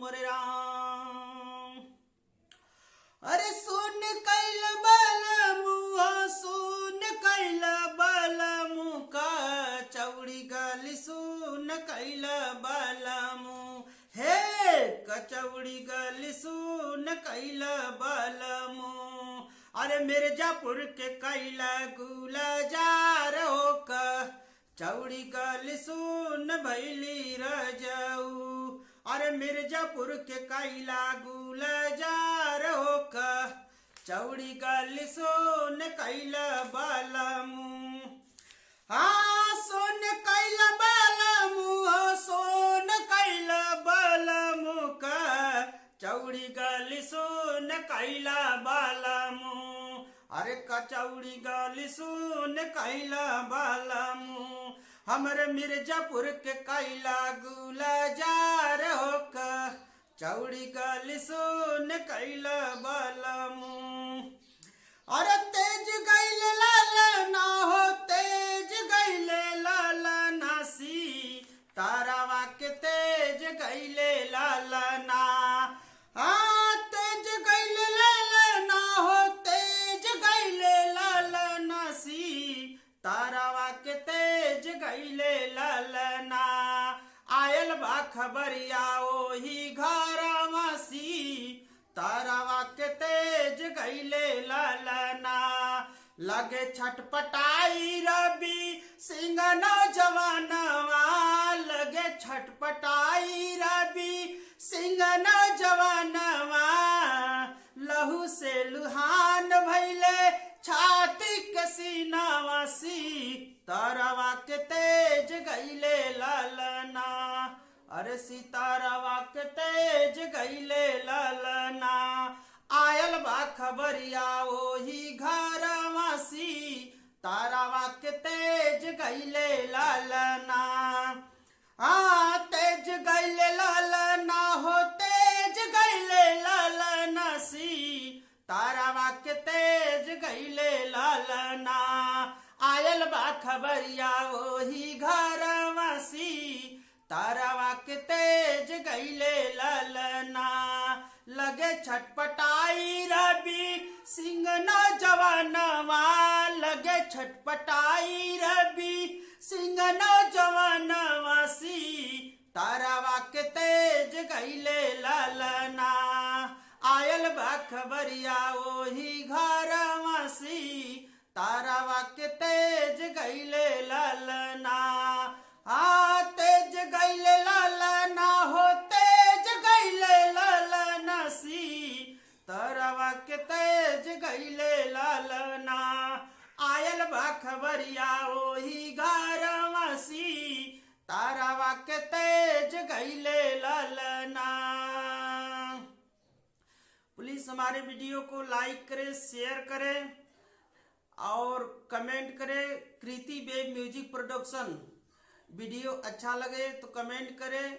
मोरे राम। अरे सुन कैल बल मुआ, सुन कैल बल मुका चौड़ी गली, सुन कैल बल मुँह हे कचौड़ी गली, सुन कैल बल मुँह। अरे मिर्जापुर के कैला गुलजार होक चौड़ी गली, सुन भैली रजऊ। अरे मिर्जापुर के कैला गुलजार होक चौड़ी गली, सुन कैल बल मुँह। हाँ सोन कैल बल मुँह, सोन कैल बल मुँह चौड़ी गली, सुन कैल बल मुँह। अरे कचौड़ी गली, सुन कैल बल मुँह। हमरे मिर्जापुर के कैला गुलजार होक चौड़ी गली, सुन कैल बल मुँह। अरे तेज गैल लाल ना हो, तेज गैल लाल नासी तारावा के तेज गैल लाल ना। हाँ तेज गैल लाल ना हो, तेज गैल लाल नासी तारावा के तेज गैल लाल ना। आयल बा खबरिया ओही घर मासी तारावा के तेज गैले लालना। लगे छटपटाई रवि सिंह नौजवानवा, लगे छटपटाई रवि सिंह नौजवानवा। लहू से लुहान भैले छाती के सीनावासी तारावा के तेज गैले लालना। अरे सीतारावा के तेज गैले लालना। आयल बा खबरिया ओही घर मासी तारावा के तेज गैले लालना। हाँ तेज गैले लालना हो, तेज गैले लालना सी तारावा के तेज गैले लालना। आयल बा खबरिया ओही घर मासी तारावा के तेज गैले लालना। लगे छटपटाई रवि सिंह नौजवानवा, लगे छटपटाई रवि सिंह नौजवानवा सी तारावा के तेज गैले लालना। आयल बा खबरिया ओही घर मासी तारावा के तेज गैले लालना। हाँ तेज गैले लालना हो, तेज गैले लालना सी तारावा के तेज गैले लालना। आयल बा खबरिया ओही घर मासी तारावा के तेज गैले लालना। प्लीज हमारे वीडियो को लाइक करें, शेयर करें और कमेंट करें। Kriti web music production. Video अच्छा लगे तो कमेंट करें।